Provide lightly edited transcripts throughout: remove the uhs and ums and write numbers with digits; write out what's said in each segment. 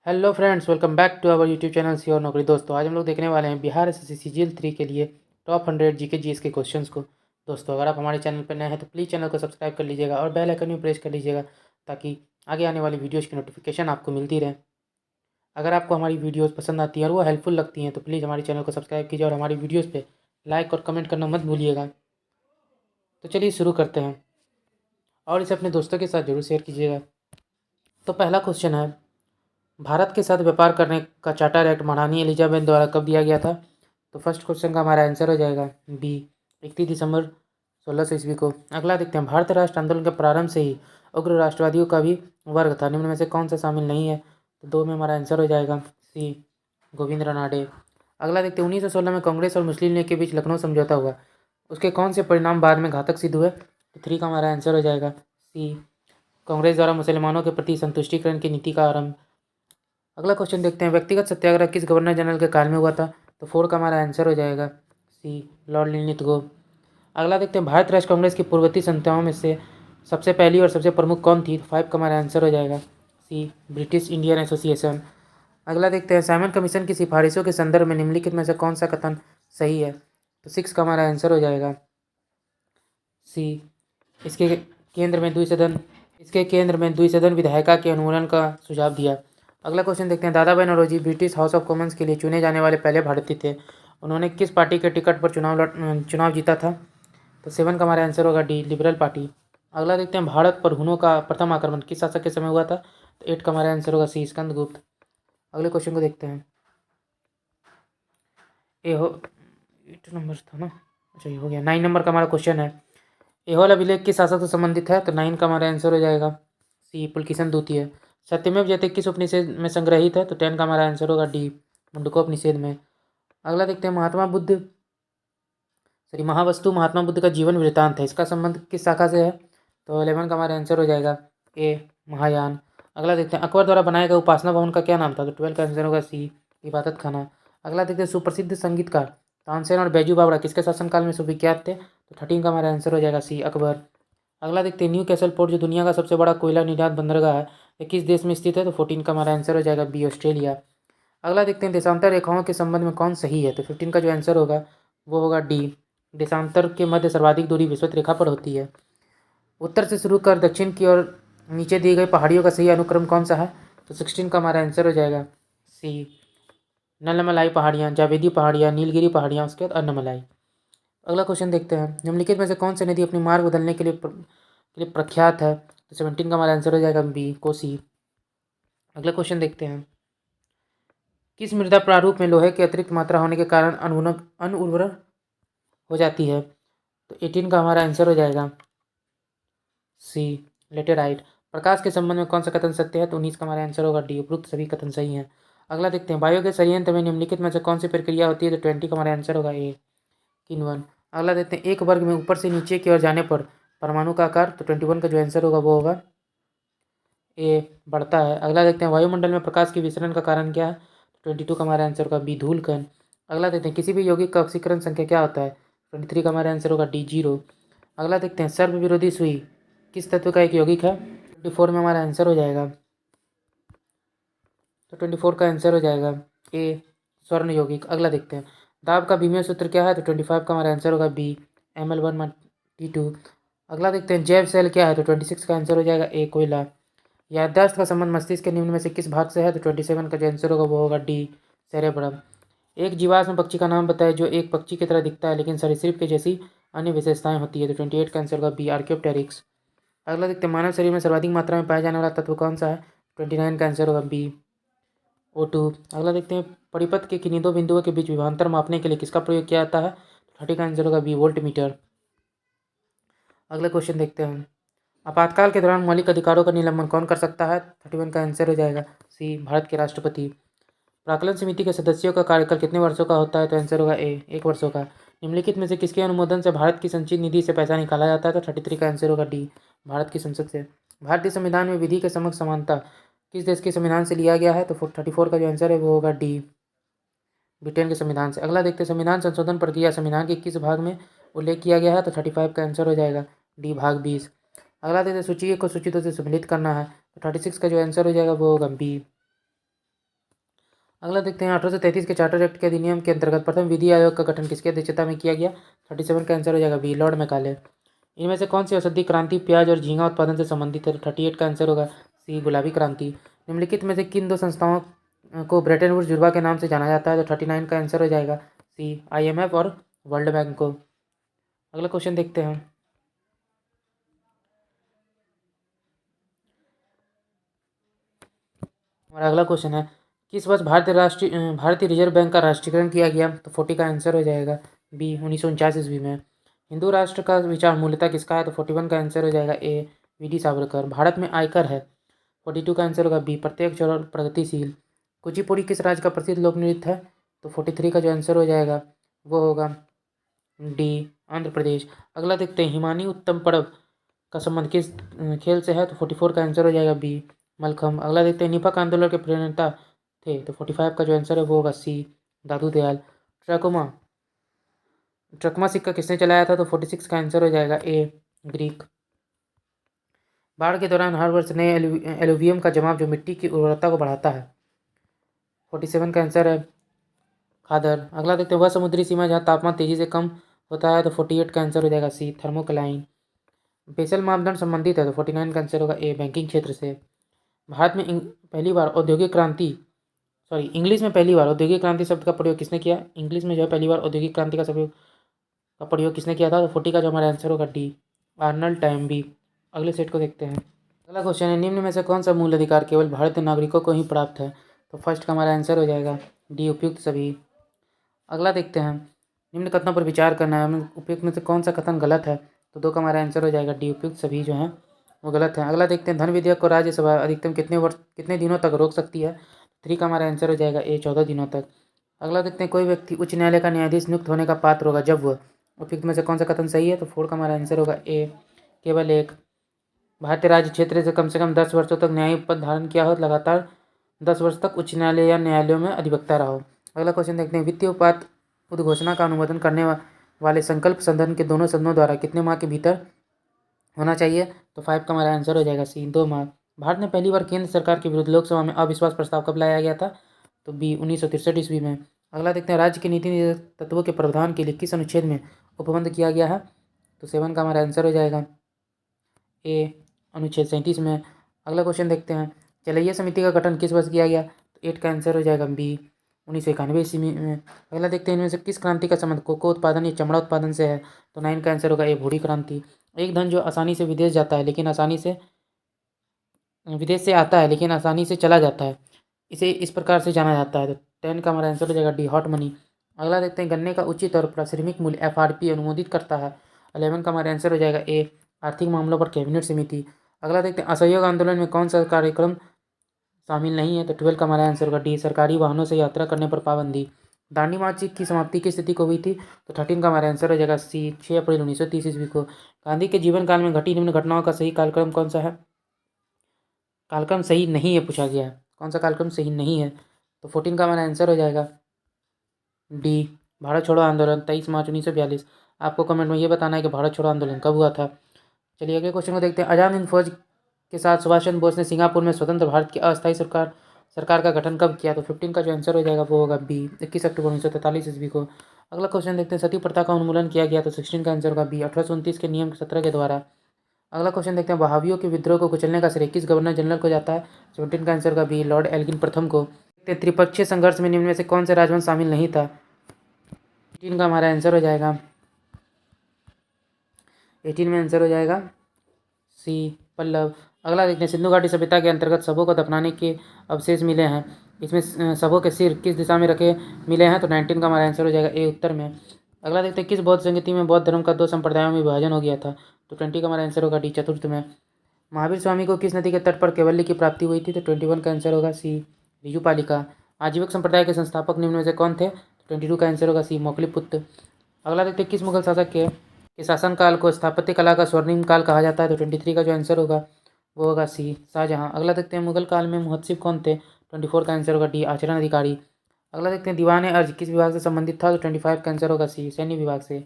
Hello friends, welcome back to our YouTube channel सी और नौकरी। दोस्तों, आज हम लोग देखने वाले हैं बिहार एसएससी सीजीएल 3 के लिए टॉप 100 जीके जीएस के क्वेश्चंस को। दोस्तों, अगर आप हमारे चैनल पर नए हैं तो प्लीज़ चैनल को सब्सक्राइब कर लीजिएगा और बेल आइकन भी प्रेस कर लीजिएगा ताकि आगे आने वाली वीडियोज़ की नोटिफिकेशन आपको मिलती रहे। अगर आपको हमारी वीडियोज़ पसंद आती हैं और वो हेल्पफुल लगती हैं तो प्लीज़ हमारे चैनल को सब्सक्राइब कीजिए और हमारी वीडियोज़ पर लाइक और कमेंट करना मत भूलिएगा। तो चलिए शुरू करते हैं और इसे अपने दोस्तों के साथ जरूर शेयर कीजिएगा। तो पहला क्वेश्चन है, भारत के साथ व्यापार करने का चार्टर एक्ट महारानी एलिजाबेथ द्वारा कब दिया गया था? तो फर्स्ट क्वेश्चन का हमारा आंसर हो जाएगा बी, 31 दिसंबर 1600 ईस्वी को। अगला देखते हैं, भारत राष्ट्र आंदोलन के प्रारंभ से ही उग्र राष्ट्रवादियों का भी वर्ग था, निम्न में से कौन सा शामिल नहीं है? तो दो में हमारा आंसर हो जाएगा सी, गोविंद रानडे। अगला देखते हैं, 1916 में कांग्रेस और मुस्लिम लीग के बीच लखनऊ समझौता हुआ, उसके कौन से परिणाम बाद में घातक सिद्ध हुए? तो थ्री का हमारा आंसर हो जाएगा सी, कांग्रेस द्वारा मुसलमानों के प्रति संतुष्टिकरण की नीति का आरंभ। अगला क्वेश्चन देखते हैं, व्यक्तिगत सत्याग्रह किस गवर्नर जनरल के काल में हुआ था? तो फोर का हमारा आंसर हो जाएगा सी, लॉर्ड लिनलिथगो। अगला देखते हैं, भारत राष्ट्र कांग्रेस की पूर्ववर्ती संस्थाओं में से सबसे पहली और सबसे प्रमुख कौन थी? तो फाइव का हमारा आंसर हो जाएगा सी, ब्रिटिश इंडियन एसोसिएशन। अगला देखते हैं, साइमन कमीशन की सिफारिशों के संदर्भ में निम्नलिखित में से कौन सा कथन सही है? तो सिक्स का हमारा आंसर हो जाएगा सी, इसके केंद्र में द्विसदन इसके केंद्र में द्विसदन विधायिका के उन्मूलन का सुझाव दिया। अगला क्वेश्चन देखते हैं, Dadabhai Naoroji British House of Commons के लिए चुने जाने वाले पहले भारतीय थे, उन्होंने किस पार्टी के टिकट पर चुनाव जीता था? तो सेवन का हमारा आंसर होगा डी, लिबरल पार्टी। अगला देखते हैं, भारत पर हुनों का प्रथम आक्रमण किस शासक के समय हुआ था? तो एट का हमारा आंसर होगा सी, स्कंदगुप्त। अगले क्वेश्चन को देखते हैं, ए हो 8 नंबर था ना, अच्छा ये हो गया। 9 नंबर का हमारा क्वेश्चन है, एहोल अभिलेख किस शासक से संबंधित है? तो 9 का हमारा आंसर हो जाएगा सी, पुलकिशन द्वितीय। सत्यमेव जयते किस उपनिषद में संग्रहित है? तो 10 का हमारा आंसर होगा डी, मुंडकोपनिषद में। अगला देखते हैं, महावस्तु महात्मा बुद्ध का जीवन वृत्तांत है, इसका संबंध किस शाखा से है? तो 11 का हमारा आंसर हो जाएगा ए, महायान। अगला देखते हैं, अकबर द्वारा बनाया गया उपासना भवन का क्या नाम था? तो 12 का आंसर होगा सी, इबादत खाना। अगला देखते हैं, सुप्रसिद्ध संगीतकार तानसेन और बैजू बावरा किसके शासनकाल में सुविख्यात थे? तो 13 का हमारा आंसर हो जाएगा सी, अकबर। अगला देखते हैं, न्यू कैसल पोर्ट जो दुनिया का सबसे बड़ा कोयला निर्यात बंदरगाह है, ये किस देश में स्थित है? तो 14 का हमारा आंसर हो जाएगा बी, ऑस्ट्रेलिया। अगला देखते हैं, देशांतर रेखाओं के संबंध में कौन सही है? तो 15 का जो आंसर होगा वो होगा डी, देशांतर के मध्य सर्वाधिक दूरी विषुवत रेखा पर होती है। उत्तर से शुरू कर दक्षिण की ओर नीचे दी गई पहाड़ियों का सही अनुक्रम कौन सा है? तो 16 का हमारा आंसर हो जाएगा सी, नलमलाई पहाड़ियाँ, जावेदी पहाड़ियाँ, नीलगिरी पहाड़ियाँ, उसके बाद अन्नमलाई। अगला क्वेश्चन देखते हैं, निम्नलिखित में से कौन सी नदी अपनी मार्ग बदलने के लिए प्रख्यात है? तो 17 का हमारा आंसर हो जाएगा बी, कोसी। अगला क्वेश्चन देखते हैं, किस मृदा प्रारूप में लोहे की अतिरिक्त मात्रा होने के कारण अनउर्वर हो जाती है? तो 18 का हमारा आंसर हो जाएगा सी, लेटेराइट। प्रकाश के संबंध में कौन सा कथन सत्य है? तो 19 का हमारा आंसर होगा डी, उपरोक्त सभी कथन सही हैं। अगला देखते हैं, बायोगैस संयंत्र में निम्नलिखित में से कौन सी प्रक्रिया होती है? तो 20 का हमारा आंसर होगा ए, किण्वन। अगला देखते हैं, एक वर्ग में ऊपर से नीचे की ओर जाने पर परमाणु का आकार? तो 21 का जो आंसर होगा वो होगा ए, बढ़ता है। अगला देखते हैं, वायुमंडल में प्रकाश के विसरण का कारण क्या है? तो 22 का हमारा आंसर होगा बी, धूलकण। अगला देखते हैं, किसी भी यौगिक का ऑक्सीकरण संख्या क्या होता है? 23 का हमारा आंसर होगा डी, 0। अगला देखते हैं, सर्व विरोधी सुई किस तत्व का एक यौगिक है? 24 में हमारा आंसर हो जाएगा, तो 24 का आंसर हो जाएगा ए, स्वर्ण यौगिक। अगला देखते हैं, दाब का विमीय सूत्र क्या है? तो 25 का हमारा आंसर होगा बी, Ml1T2। अगला देखते हैं, जैव सेल क्या है? तो 26 का आंसर हो जाएगा ए, कोयला। याददाश्त का संबंध मस्तिष्क के निम्न में से किस भाग से है? तो 27 का जो आंसर होगा वो होगा डी, सेरेब्रम। एक जीवाश्म पक्षी का नाम बताए जो एक पक्षी की तरह दिखता है लेकिन सरीसृप के जैसी अन्य विशेषताएं होती है? तो 28 का आंसर होगा बी, आर्क्योप्टेरिक्स। अगला देखते हैं, मानव शरीर में सर्वाधिक मात्रा में पाया जाने वाला तत्व कौन सा है? 29 का आंसर होगा बी, O2। अगला देखते हैं, परिपथ के किन्हीं दो बिंदुओं के बीच विभवांतर मापने के लिए किसका प्रयोग किया जाता है? 30 का आंसर होगा बी, वोल्ट मीटर। अगला क्वेश्चन देखते हैं, आपातकाल के दौरान मौलिक अधिकारों का निलंबन कौन कर सकता है? 31 का आंसर हो जाएगा सी, भारत के राष्ट्रपति। प्राक्कलन समिति के सदस्यों का कार्यकाल कितने वर्षों का होता है? तो आंसर होगा ए, 1 वर्षों का। निम्नलिखित में से किसके अनुमोदन से भारत की संचित निधि से पैसा निकाला जाता है? तो 33 का आंसर होगा डी, भारत की संसद से। भारतीय संविधान में विधि के समक्ष समानता किस देश के संविधान से लिया गया है? तो 34 का जो आंसर है वो होगा डी, ब्रिटेन के संविधान से। अगला देखते हैं, संविधान संशोधन प्रक्रिया संविधान के किस भाग में उल्लेख किया गया है? तो 35 का आंसर हो जाएगा डी, भाग 20। अगला देखते हैं, सूची को सूची दो से सम्मिलित करना है, तो 36 का जो आंसर हो जाएगा वो होगा बी, अगला देखते हैं 1833 के चार्टर एक्ट के अधिनियम के अंतर्गत प्रथम विधि आयोग का गठन किसकी अध्यक्षता में किया गया? 37 का आंसर हो जाएगा बी, लॉर्ड मैकाले। इनमें से कौन सी औषधि क्रांति प्याज और झींगा उत्पादन से संबंधित है? तो 38 का आंसर होगा सी, गुलाबी क्रांति। निम्नलिखित में से किन दो संस्थाओं को ब्रेटन वुड्स जुड़वा के नाम से जाना जाता है? तो 39 का आंसर हो जाएगा सी, IMF और वर्ल्ड बैंक को। अगला क्वेश्चन देखते हैं। हमारा अगला क्वेश्चन है, किस वर्ष भारतीय रिजर्व बैंक का राष्ट्रीयकरण किया गया? तो 40 का आंसर हो जाएगा बी, 1949 ईस्वी में। हिंदू राष्ट्र का विचार मूलतः किसका है? तो 41 का आंसर हो जाएगा ए, वी.डी. सावरकर। भारत में आयकर है? 42 का आंसर होगा बी, प्रत्यक्ष और प्रगतिशील। कुचिपुड़ी किस राज्य का प्रसिद्ध लोक नृत्य है? तो 43 का जो आंसर हो जाएगा वो होगा डी, आंध्र प्रदेश। अगला देखते हैं, हिमानी उत्तम पर्व का संबंध किस खेल से है? तो 44 का आंसर हो जाएगा बी, मलखम। अगला देखते हैं, निफक आंदोलन के प्रणेता थे? तो 45 का जो आंसर है वो होगा सी, दादू दयाल। ट्रकमा सिक्का किसने चलाया था? तो 46 का आंसर हो जाएगा ए, ग्रीक। बाढ़ के दौरान हर वर्ष नए एलुवियम का जमाव जो मिट्टी की उर्वरता को बढ़ाता है? 47 का आंसर है खादर। अगला देखते हैं, वह समुद्री सीमा जहाँ तापमान तेजी से कम होता है? तो 48 का आंसर हो जाएगा सी, थर्मोक्लाइन। बेसल मापदंड संबंधित है? तो 49 का आंसर होगा ए, बैंकिंग क्षेत्र से। भारत में पहली बार औद्योगिक क्रांति इंग्लिश में पहली बार औद्योगिक क्रांति शब्द का प्रयोग किसने किया? इंग्लिश में जो है पहली बार औद्योगिक क्रांति का प्रयोग किसने किया था? तो 40 का जो हमारा आंसर होगा डी, आर्नल्ड टैयम्बी। अगले सेट को देखते हैं। अगला क्वेश्चन है, निम्न में से कौन सा मूल अधिकार केवल भारतीय नागरिकों को ही प्राप्त है? तो फर्स्ट का हमारा आंसर हो जाएगा डी, उपयुक्त सभी। अगला देखते हैं, निम्न कथनों पर विचार करना है, उपयुक्त में से कौन सा कथन गलत है? तो 2 का हमारा आंसर हो जाएगा डी, उपयुक्त सभी जो हैं वो गलत है। अगला देखते हैं, धन विधेयक को राज्यसभा अधिकतम कितने दिनों तक रोक सकती है? 3 का हमारा आंसर हो जाएगा ए, 14 दिनों तक। अगला देखते हैं, कोई व्यक्ति उच्च न्यायालय का न्यायाधीश नियुक्त होने का पात्र होगा जब वह, उपयुक्त में से कौन सा कथन सही है? तो 4 का हमारा आंसर होगा ए, केवल एक। भारतीय राज्य क्षेत्र से कम 10 वर्षों तक न्यायिक पद धारण किया हो, लगातार 10 वर्ष तक उच्च न्यायालय या न्यायालयों में अधिवक्ता रहा हो। अगला क्वेश्चन देखते हैं, वित्तीय उपात उद्घोषणा का अनुमोदन करने वाले संकल्प सदन के दोनों सदनों द्वारा कितने माह के भीतर होना चाहिए? तो 5 का हमारा आंसर हो जाएगा सी, 2 माह। भारत में पहली बार केंद्र सरकार के विरुद्ध लोकसभा में अविश्वास प्रस्ताव कब लाया गया था? तो बी, 1963 ईस्वी में। अगला देखते हैं, राज्य के नीति निर्देशक तत्वों के प्रावधान के लिए किस अनुच्छेद में उपबंध किया गया है? तो 7 का हमारा आंसर हो जाएगा ए, अनुच्छेद 37 में। अगला क्वेश्चन देखते हैं, चलैया समिति का गठन किस वर्ष किया गया? तो 8 का आंसर हो जाएगा बी, 1991 ईस्वी में। अगला देखते हैं, इनमें से किस क्रांति का संबंध कोको उत्पादन या चमड़ा उत्पादन से है? तो 9 का आंसर होगा ए, भूरी क्रांति। एक धन जो आसानी से विदेश जाता है लेकिन आसानी से विदेश से आता है लेकिन आसानी से चला जाता है, इसे इस प्रकार से जाना जाता है? तो 10 का हमारा आंसर हो जाएगा डी, हॉट मनी। अगला देखते हैं, गन्ने का उचित और प्रासंगिक मूल्य FRP अनुमोदित करता है? 11 का हमारा आंसर हो जाएगा ए, आर्थिक मामलों पर कैबिनेट समिति। अगला देखते हैं, असहयोग आंदोलन में कौन सा कार्यक्रम शामिल नहीं है? तो 12 का हमारा आंसर होगा डी, सरकारी वाहनों से यात्रा करने पर पाबंदी। दांडी मार्च की समाप्ति की स्थिति को हुई थी? तो 13 का हमारा आंसर हो जाएगा सी, 6 अप्रैल 1930 ईस्वी को। गांधी के जीवन काल में घटी निम्न घटनाओं का सही कालक्रम कौन सा है? कालक्रम सही नहीं है पूछा गया है, कौन सा कालक्रम सही नहीं है? तो 14 का हमारा आंसर हो जाएगा डी, भारत छोड़ो आंदोलन, 23 मार्च 1942। आपको कमेंट में ये बताना है कि भारत छोड़ो आंदोलन कब हुआ था। चलिए अगले क्वेश्चन को देखते हैं, आज़ाद हिंद फौज के साथ सुभाष चंद्र बोस ने सिंगापुर में स्वतंत्र भारत की अस्थायी सरकार का गठन कब किया? तो 15 का जो आंसर हो जाएगा वो होगा बी, 21 अक्टूबर 1943 ईस्वी को। अगला क्वेश्चन देखते हैं, सती प्रथा का उन्मूलन किया गया? तो 16 का आंसर होगा बी, 1829 के नियम 17 के द्वारा। अगला क्वेश्चन देखते हैं, बहावियों के विद्रोह को कुचलने का श्रेय किस गवर्नर जनरल को जाता है? 17 का आंसर होगा बी, लॉर्ड एल्गिन प्रथम को। त्रिपक्षीय संघर्ष में निम्न में से कौन से राजवंश शामिल नहीं था? 18 का हमारा आंसर हो जाएगा 18 में आंसर हो जाएगा सी, पल्लव। अगला देखते हैं, सिंधु घाटी सभ्यता के अंतर्गत शवों को दफनाने के अवशेष मिले हैं, इसमें शवों के सिर किस दिशा में रखे मिले हैं? तो 19 का हमारा आंसर हो जाएगा ए, उत्तर में। अगला देखते हैं, किस बौद्ध संगति में बौद्ध धर्म का 2 संप्रदायों में विभाजन हो गया था? तो 20 का हमारा आंसर होगा डी, चतुर्थ में। महावीर स्वामी को किस नदी के तट पर कैवल्य की प्राप्ति हुई थी? तो 21 का आंसर होगा सी, बीजूपालिका। आजीविक संप्रदाय के संस्थापक निम्न में से कौन थे? 22 का आंसर होगा सी, मौखलीपुत्र। अगला देखते हैं, किस मुगल शासक के शासनकाल को स्थापत्य कला का स्वर्णिम काल कहा जाता है? तो 23 का जो आंसर होगा वो होगा सी, शाहजहाँ। अगला देखते हैं, मुगल काल में मुहत्सिब कौन थे? 24 का आंसर होगा डी, आचरण अधिकारी। अगला देखते हैं, दीवान अर्ज किस विभाग से संबंधित था? तो 25 का आंसर होगा सी, सैन्य विभाग से।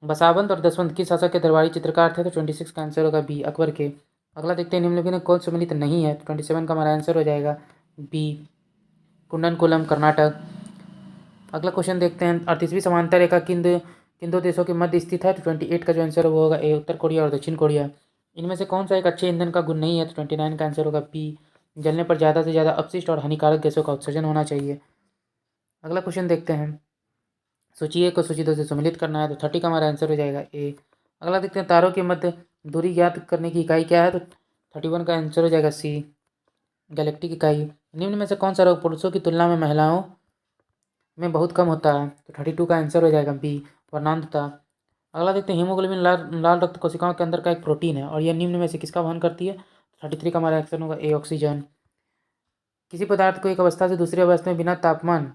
बसावंत और दसवंत किस शासक के दरबारी चित्रकार थे? तो 26 का आंसर होगा बी, अकबर के। अगला देखते हैं, निम्नलिखित में कौन सम्मिलित नहीं है? तो 27 का हमारा आंसर हो जाएगा बी, कुंडनकुलम कर्नाटक। अगला क्वेश्चन देखते हैं, 38वीं समांतर रेखा किन दो देशों के मध्य स्थित है? तो 28 का जो आंसर है वो होगा ए, उत्तर कोरिया और दक्षिण कोरिया। इनमें से कौन सा एक अच्छे ईंधन का गुण नहीं है? तो 29 का आंसर होगा बी, जलने पर ज़्यादा से ज़्यादा अपशिष्ट और हानिकारक गैसों का उत्सर्जन होना चाहिए। अगला क्वेश्चन देखते हैं, सूची ए को सूची 2 से सम्मिलित करना है, तो 30 का हमारा आंसर हो जाएगा ए। अगला देखते हैं, तारों के मध्य दूरी ज्ञात करने की इकाई क्या है? तो 31 का आंसर हो जाएगा सी, गैलेक्टिक इकाई। निम्न में से कौन सा रोग पुरुषों की तुलना में महिलाओं में बहुत कम होता है? तो 32 का आंसर हो जाएगा बी, वर्णांतता। अगला देखते हैं, हीमोग्लोबिन लाल रक्त कोशिकाओं के अंदर का एक प्रोटीन है और यह निम्न में से किसका वहन करती है? 33 का हमारा आंसर होगा ए, ऑक्सीजन। किसी पदार्थ को एक अवस्था से दूसरी अवस्था में बिना तापमान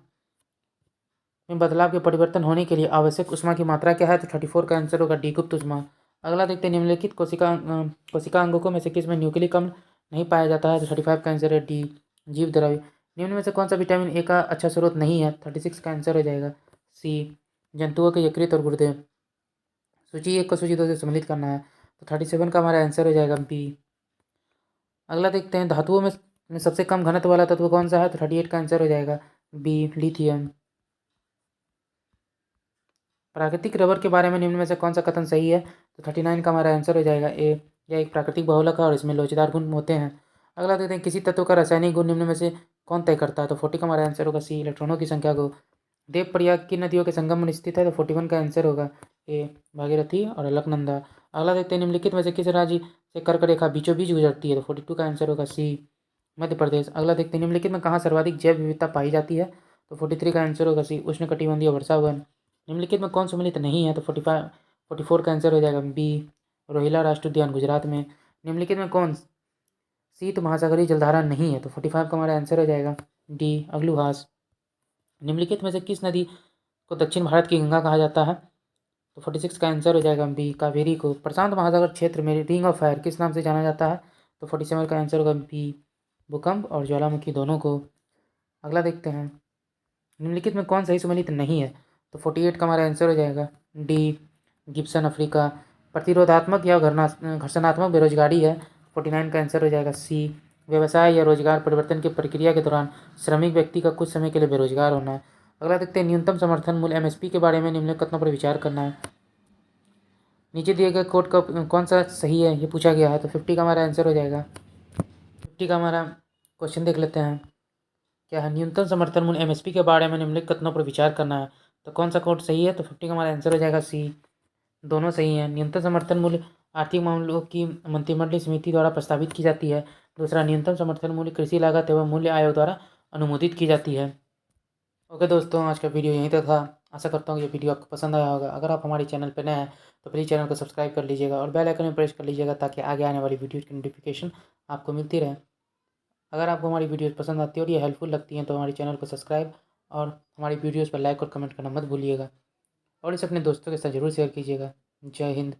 में बदलाव के परिवर्तन होने के लिए आवश्यक ऊष्मा की मात्रा क्या है? तो 34 का आंसर होगा डी, गुप्त ऊष्मा। अगला देखते हैं, निम्नलिखित कोशिका अंगों में से किस में न्यूक्लिक अम्ल नहीं पाया जाता है? तो 35 का आंसर है डी, जीव द्रव्य। निम्न में से कौन सा विटामिन ए का अच्छा स्रोत नहीं है? 36 का आंसर हो जाएगा सी, जंतुओं के यकृत और गुर्दे। सूची 1 को सूची 2 से सम्मिलित करना है, तो 37 का हमारा आंसर हो जाएगा बी। अगला देखते हैं, धातुओं में सबसे कम घनत्व वाला तत्व कौन सा है? तो 38 का आंसर हो जाएगा बी, लिथियम। प्राकृतिक रबर के बारे में निम्न में से कौन सा कथन सही है? तो 39 का हमारा आंसर हो जाएगा ए, यह एक प्राकृतिक बहुलक है और इसमें लोचदार गुण होते हैं। अगला देखते हैं, किसी तत्व का रासायनिक गुण निम्न में से कौन तय करता है? तो 40 का हमारा आंसर होगा सी, इलेक्ट्रॉनों की संख्या को। देव प्रयाग की नदियों के संगम में स्थित है, तो 41 का आंसर होगा ए, भागीरथी और अलकनंदा। अगला देखते हैं, निम्नलिखित में से किस राज्य से कर्क रेखा बीचों बीच गुजरती है? तो 42 का आंसर होगा सी, मध्य प्रदेश। अगला देखते हैं, निम्नलिखित में कहाँ सर्वाधिक जैव विविधता पाई जाती है? तो 43 का आंसर होगा सी, उष्णकटिबंधीय वर्षावन। निम्नलिखित में कौन सम्मिलित नहीं है? तो 44 का आंसर हो जाएगा बी, रोहिला राष्ट्रीय उद्यान गुजरात में। निम्नलिखित में कौन शीत महासागरीय जलधारा नहीं है? तो 45 का हमारा आंसर हो जाएगा डी, अग्लुहास। निम्नलिखित में से किस नदी को दक्षिण भारत की गंगा कहा जाता है? तो 46 का आंसर हो जाएगा बी, कावेरी को। प्रशांत महासागर क्षेत्र में रिंग ऑफ फायर किस नाम से जाना जाता है? तो 47 का आंसर होगा बी, भूकंप और ज्वालामुखी दोनों को। अगला देखते हैं, निम्नलिखित में कौन सही सम्मिलित नहीं है? तो 48 का हमारा आंसर हो जाएगा डी, गिब्सन अफ्रीका। प्रतिरोधात्मक या घर्षणात्मक बेरोजगारी है, 49 का आंसर हो जाएगा सी, व्यवसाय या रोजगार परिवर्तन की प्रक्रिया के दौरान श्रमिक व्यक्ति का कुछ समय के लिए बेरोजगार होना है। अगला देखते हैं, न्यूनतम समर्थन मूल्य एमएसपी के बारे में निम्नलिखित कथनों पर विचार करना है। नीचे दिए गए कोड का कौन सा सही है ये पूछा गया है, तो 50 का हमारा आंसर हो जाएगा। 50 का हमारा क्वेश्चन देख लेते हैं, क्या है? न्यूनतम समर्थन मूल्य एमएसपी के बारे में निम्नलिखित कथनों पर विचार करना है, तो कौन सा कोड सही है? तो 50 का हमारा आंसर हो जाएगा सी, दोनों सही हैं। न्यूनतम समर्थन मूल्य आर्थिक मामलों की मंत्रिमंडलीय समिति द्वारा प्रस्तावित की जाती है। दूसरा, न्यूनतम समर्थन मूल्य कृषि लागत एवं मूल्य आयोग द्वारा अनुमोदित की जाती है। ओके दोस्तों, आज का वीडियो यहीं तक था। आशा करता हूँ ये वीडियो आपको पसंद आया होगा। अगर आप हमारे चैनल पर नए हैं तो प्लीज़ चैनल को सब्सक्राइब कर लीजिएगा और बेल आइकन में प्रेस कर लीजिएगा ताकि आगे आने वाली वीडियो की नोटिफिकेशन आपको मिलती रहे। अगर आपको हमारी वीडियोस पसंद आती है और ये हेल्पफुल लगती हैं तो हमारे चैनल को सब्सक्राइब और हमारी वीडियोस पर लाइक और कमेंट करना मत भूलिएगा और इसे अपने दोस्तों के साथ ज़रूर शेयर कीजिएगा। जय हिंद।